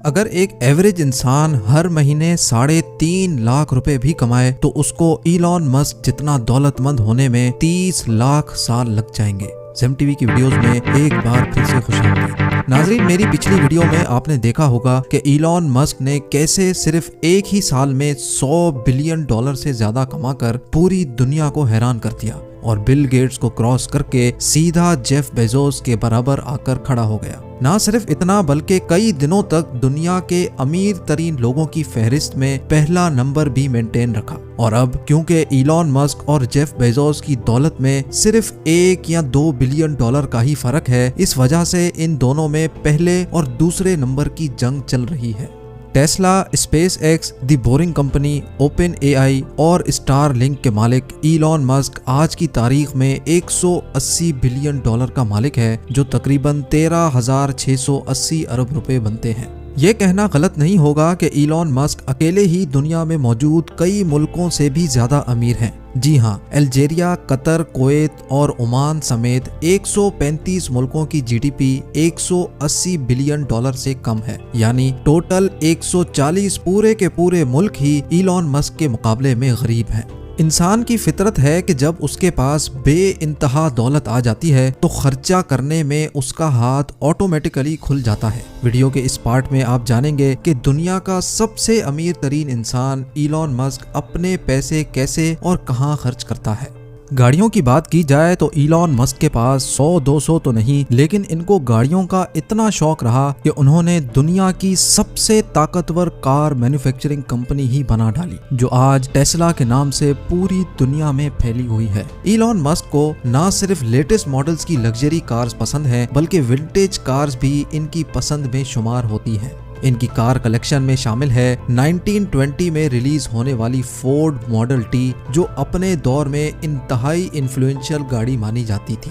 अगर एक एवरेज इंसान हर महीने 3.5 लाख रुपए भी कमाए तो उसको इलॉन मस्क जितना दौलतमंद होने में 30 लाख साल लग जाएंगे। ज़ेम टीवी की वीडियोस में एक बार फिर से खुशामदीद। नाजरीन, मेरी पिछली वीडियो में आपने देखा होगा कि इलॉन मस्क ने कैसे सिर्फ एक ही साल में $100 बिलियन से ज्यादा कमाकर पूरी दुनिया को हैरान कर दिया और बिल गेट्स को क्रॉस करके सीधा जेफ बेजोस के बराबर आकर खड़ा हो गया। ना सिर्फ इतना बल्कि कई दिनों तक दुनिया के अमीर तरीन लोगों की फहरिस्त में पहला नंबर भी मेंटेन रखा। और अब क्योंकि इलॉन मस्क और जेफ बेजोस की दौलत में सिर्फ $1 या $2 बिलियन का ही फर्क है, इस वजह से इन दोनों में पहले और दूसरे नंबर की जंग चल रही है। Tesla, space x, the boring company, open AI और स्टारलिंक के मालिक इलॉन मस्क आज की तारीख में $180 बिलियन का मालिक है, जो तकरीबन 13,680 अरब रुपए बनते हैं। ये कहना गलत नहीं होगा कि इलॉन मस्क अकेले ही दुनिया में मौजूद कई मुल्कों से भी ज्यादा अमीर हैं। जी हाँ, अल्जीरिया, कतर, कुवैत और ओमान समेत 135 मुल्कों की जीडीपी $180 बिलियन से कम है, यानी टोटल 140 पूरे के पूरे मुल्क ही इलॉन मस्क के मुकाबले में गरीब हैं। इंसान की फितरत है कि जब उसके पास बेइंतहा दौलत आ जाती है तो खर्चा करने में उसका हाथ ऑटोमेटिकली खुल जाता है। वीडियो के इस पार्ट में आप जानेंगे कि दुनिया का सबसे अमीर तरीन इंसान इलॉन मस्क अपने पैसे कैसे और कहां खर्च करता है। गाड़ियों की बात की जाए तो इलॉन मस्क के पास 100-200 तो नहीं, लेकिन इनको गाड़ियों का इतना शौक रहा कि उन्होंने दुनिया की सबसे ताकतवर कार मैन्युफैक्चरिंग कंपनी ही बना डाली, जो आज टेस्ला के नाम से पूरी दुनिया में फैली हुई है। इलॉन मस्क को ना सिर्फ लेटेस्ट मॉडल्स की लग्जरी कार्स पसंद है, बल्कि विंटेज कार्स भी इनकी पसंद में शुमार होती हैं। इनकी कार कलेक्शन में शामिल है 1920 में रिलीज होने वाली फोर्ड मॉडल टी, जो अपने दौर में इंतहाई इन्फ्लुएंशियल गाड़ी मानी जाती थी।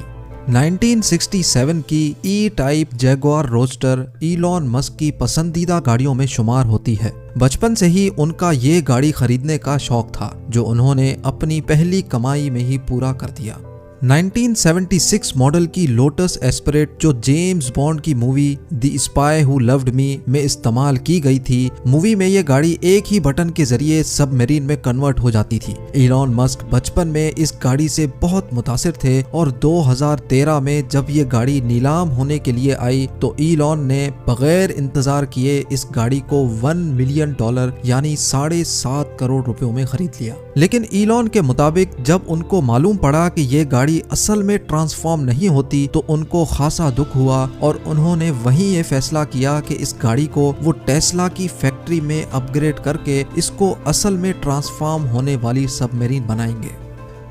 1967 की E type Jaguar roadster Elon Musk की पसंदीदा गाड़ियों में शुमार होती है। बचपन से ही उनका ये गाड़ी खरीदने का शौक था, जो उन्होंने अपनी पहली कमाई में ही पूरा कर दिया। 1976 मॉडल की लोटस एस्परेट, जो जेम्स बॉन्ड की movie the spy who loved me में इस्तेमाल की गई थी, मूवी में ये गाड़ी एक ही बटन के जरिए सबमरीन में कन्वर्ट हो जाती थी। इलॉन मस्क बचपन में इस गाड़ी से बहुत मुतासिर थे और 2013 में जब ये गाड़ी नीलाम होने के लिए आई तो इलॉन ने बगैर इंतजार किए इस गाड़ी को $1 मिलियन यानी 7.5 करोड़ रुपयों में खरीद लिया। लेकिन इलॉन के मुताबिक जब उनको मालूम पड़ा कि ये गाड़ी असल में ट्रांसफॉर्म नहीं होती तो उनको खासा दुख हुआ और उन्होंने वहीं ये फैसला किया कि इस गाड़ी को वो टेस्ला की फैक्ट्री में अपग्रेड करके इसको असल में ट्रांसफॉर्म होने वाली सबमरीन बनाएंगे।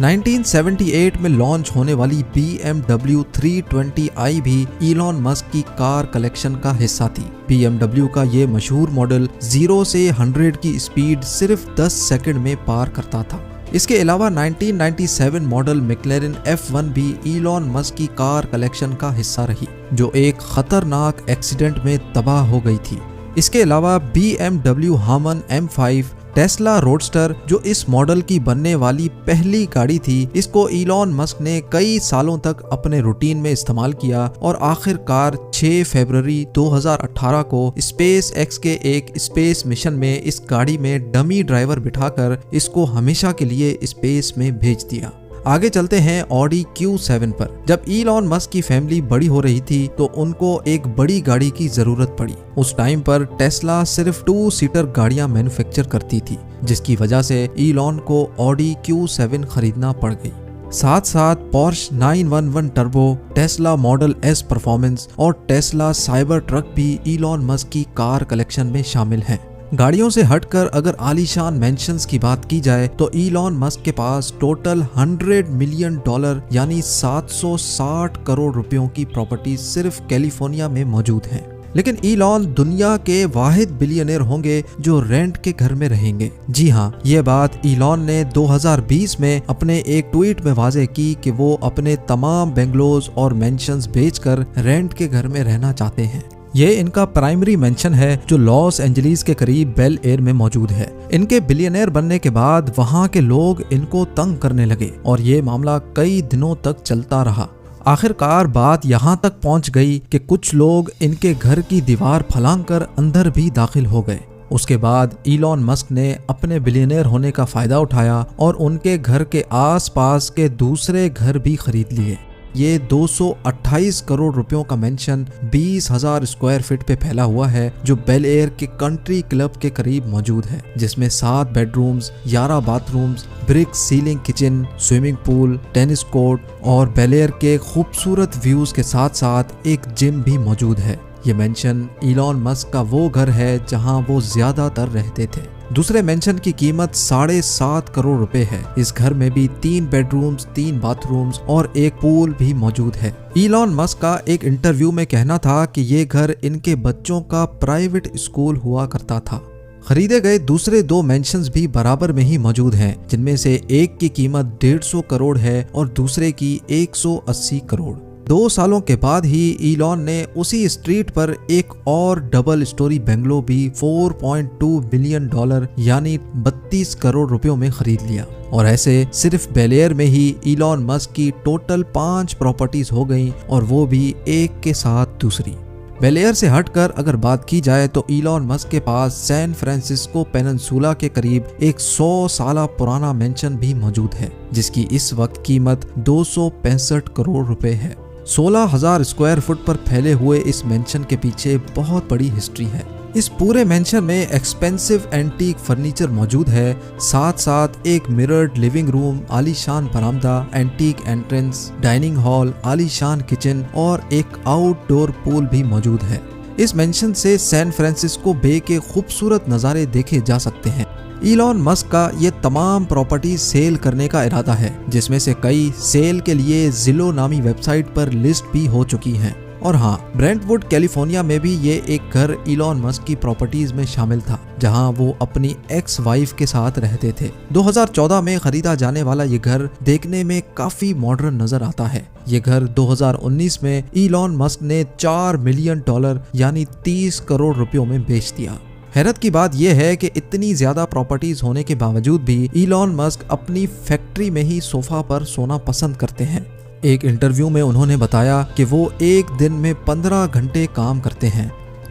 1978 में लॉन्च होने वाली BMW 320i भी इलॉन मस्क की कार कलेक्शन का हिस्सा थी। BMW का ये मशहूर मॉडल 0 से 100 की स्पीड सिर्फ 10 सेकंड में पार करता था। इसके अलावा 1997 मॉडल मैक्लेरन F1 भी इलॉन मस्क की कार कलेक्शन का हिस्सा रही, जो एक खतरनाक एक्सीडेंट में तबाह हो गई थी। इसके अलावा BMW हामन M5, टेस्ला रोडस्टर, जो इस मॉडल की बनने वाली पहली गाड़ी थी, इसको इलॉन मस्क ने कई सालों तक अपने रूटीन में इस्तेमाल किया और आखिरकार 6 फरवरी 2018 को स्पेस एक्स के एक स्पेस मिशन में इस गाड़ी में डमी ड्राइवर बिठाकर इसको हमेशा के लिए स्पेस में भेज दिया। आगे चलते हैं ऑडी Q7 पर। जब इलॉन मस्क की फैमिली बड़ी हो रही थी तो उनको एक बड़ी गाड़ी की जरूरत पड़ी। उस टाइम पर टेस्ला सिर्फ 2 सीटर गाड़ियां मैन्युफैक्चर करती थी, जिसकी वजह से इलॉन को ऑडी Q7 खरीदना पड़ गई। साथ साथ Porsche 911 turbo, Tesla model S performance और टेस्ला साइबर ट्रक भी इलॉन मस्क की कार कलेक्शन में शामिल हैं। गाड़ियों से हटकर अगर आलीशान मैंशंस की बात की जाए तो इलॉन मस्क के पास टोटल $100 मिलियन यानी 760 करोड़ रुपयों की प्रॉपर्टी सिर्फ कैलिफोर्निया में मौजूद हैं। लेकिन इलॉन दुनिया के वाहिद बिलियनर होंगे जो रेंट के घर में रहेंगे। जी हाँ, ये बात इलॉन ने 2020 में अपने एक ट्वीट में वाजे की कि वो अपने तमाम बंगलोज और मैंशंस बेचकर रेंट के घर में रहना चाहते हैं। ये इनका प्राइमरी मेंशन है जो लॉस एंजलिस के करीब बेल एयर में मौजूद है। इनके बिलियनर बनने के बाद वहाँ के लोग इनको तंग करने लगे और ये मामला कई दिनों तक चलता रहा। आखिरकार बात यहाँ तक पहुँच गई कि कुछ लोग इनके घर की दीवार फलांगकर अंदर भी दाखिल हो गए। उसके बाद इलॉन मस्क ने अपने बिलियनर होने का फायदा उठाया और उनके घर के आसपास के दूसरे घर भी खरीद लिए। ये 228 करोड़ रुपयों का मेंशन 20,000 स्क्वायर फीट पे फैला हुआ है, जो बेल एयर के कंट्री क्लब के करीब मौजूद है, जिसमें 7 bedrooms, 11 bathrooms, brick ceiling kitchen, swimming pool, tennis court और बेल एयर के खूबसूरत व्यूज के साथ साथ एक जिम भी मौजूद है। ये मेंशन इलॉन मस्क का वो घर है जहां वो ज्यादातर रहते थे। दूसरे मेंशन की कीमत 7.5 करोड़ रुपए है। इस घर में भी 3 बेडरूम्स, 3 बाथरूम्स और एक पूल भी मौजूद है। इलॉन मस्क का एक इंटरव्यू में कहना था कि ये घर इनके बच्चों का प्राइवेट स्कूल हुआ करता था। खरीदे गए दूसरे 2 मेंशंस भी बराबर में ही मौजूद हैं, जिनमें से एक की कीमत 150 करोड़ है और दूसरे की 180 करोड़। 2 सालों के बाद ही इलॉन ने उसी स्ट्रीट पर एक और डबल स्टोरी बंगलो भी $4.2 बिलियन यानी 32 करोड़ रुपयों में खरीद लिया। और ऐसे सिर्फ बेल एयर में ही इलॉन मस्क की टोटल 5 प्रॉपर्टीज हो गई, और वो भी एक के साथ दूसरी। बेल एयर से हटकर अगर बात की जाए तो इलॉन मस्क के पास सैन फ्रांसिस्को पेनिनसुला के करीब एक 100 साल पुराना मेंशन भी मौजूद है, जिसकी इस वक्त कीमत 265 करोड़ रुपए है। 16,000 स्क्वायर फुट पर फैले हुए इस मेंशन के पीछे बहुत बड़ी हिस्ट्री है। इस पूरे मेंशन में एक्सपेंसिव एंटीक फर्नीचर मौजूद है, साथ साथ एक मिरर्ड लिविंग रूम, आलीशान बरामदा, एंटीक एंट्रेंस, डाइनिंग हॉल, आलीशान किचन और एक आउटडोर पूल भी मौजूद है। इस मेंशन से सैन फ्रांसिस्को बे के खूबसूरत नज़ारे देखे जा सकते हैं। इलॉन मस्क का ये तमाम प्रॉपर्टी सेल करने का इरादा है, जिसमें से कई सेल के लिए जिलो नामी वेबसाइट पर लिस्ट भी हो चुकी हैं। और हाँ, ब्रेंटवुड कैलिफोर्निया में भी ये एक घर इलॉन मस्क की प्रॉपर्टीज में शामिल था, जहां वो अपनी एक्स वाइफ के साथ रहते थे। 2014 में खरीदा जाने वाला ये घर देखने में काफी मॉडर्न नजर आता है। ये घर 2019 में इलॉन मस्क ने $4 मिलियन यानी 30 करोड़ रुपयों में बेच दिया। हैरत की बात यह है कि इतनी ज्यादा प्रॉपर्टीज होने के बावजूद भी इलॉन मस्क अपनी फैक्ट्री में ही सोफा पर सोना पसंद करते हैं। एक इंटरव्यू में उन्होंने बताया कि वो एक दिन में 15 घंटे काम करते हैं,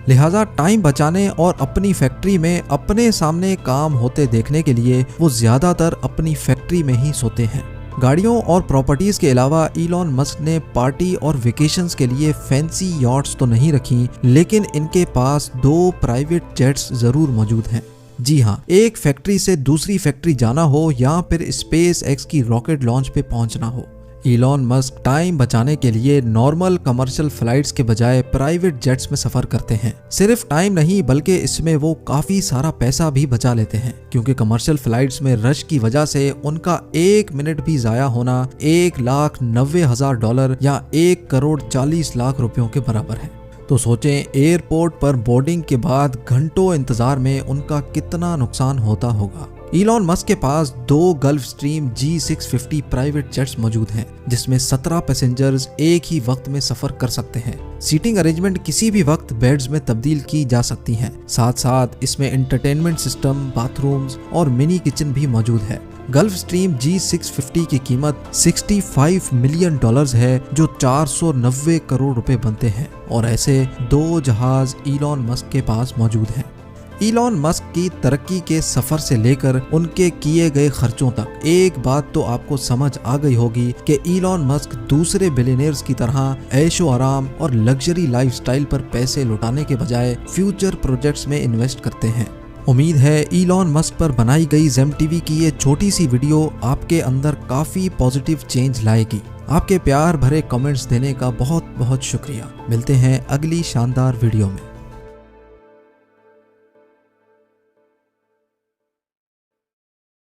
लिहाजा टाइम बचाने और अपनी फैक्ट्री में अपने सामने काम होते देखने के लिए वो ज्यादातर अपनी फैक्ट्री में ही सोते हैं। गाड़ियों और प्रॉपर्टीज के अलावा इलॉन मस्क ने पार्टी और वेकेशंस के लिए फैंसी यॉट्स तो नहीं रखी, लेकिन इनके पास 2 प्राइवेट जेट्स जरूर मौजूद हैं। जी हाँ, एक फैक्ट्री से दूसरी फैक्ट्री जाना हो या फिर स्पेस एक्स की रॉकेट लॉन्च पे पहुंचना हो, इलॉन मस्क टाइम बचाने के लिए नॉर्मल कमर्शियल फ्लाइट्स के बजाय प्राइवेट जेट्स में सफर करते हैं। सिर्फ टाइम नहीं बल्कि इसमें वो काफी सारा पैसा भी बचा लेते हैं, क्योंकि कमर्शियल फ्लाइट्स में रश की वजह से उनका 1 मिनट भी जाया होना $1,90,000 या 1,40 लाख रुपयों के बराबर है। तो सोचें, एयरपोर्ट पर बोर्डिंग के बाद घंटों इंतजार में उनका कितना नुकसान होता होगा। इलॉन मस्क के पास 2 gulf stream G650 private jets मौजूद हैं, जिसमें 17 पैसेंजर्स एक ही वक्त में सफर कर सकते हैं। सीटिंग अरेंजमेंट किसी भी वक्त बेड्स में तब्दील की जा सकती हैं। साथ साथ इसमें एंटरटेनमेंट सिस्टम, बाथरूम्स और मिनी किचन भी मौजूद है। गल्फ स्ट्रीम G650 की कीमत $65 मिलियन है, जो 490 करोड़ रुपए बनते हैं। और ऐसे 2 जहाज इलॉन मस्क के पास मौजूद हैं। इलॉन मस्क की तरक्की के सफर से लेकर उनके किए गए खर्चों तक एक बात तो आपको समझ आ गई होगी कि इलॉन मस्क दूसरे बिलियनियर्स की तरह ऐशो आराम और लग्जरी लाइफस्टाइल पर पैसे लुटाने के बजाय फ्यूचर प्रोजेक्ट्स में इन्वेस्ट करते हैं। उम्मीद है इलॉन मस्क पर बनाई गई जेम टीवी की ये छोटी सी वीडियो आपके अंदर काफी पॉजिटिव चेंज लाएगी। आपके प्यार भरे कमेंट्स देने का बहुत बहुत शुक्रिया। मिलते हैं अगली शानदार वीडियो में।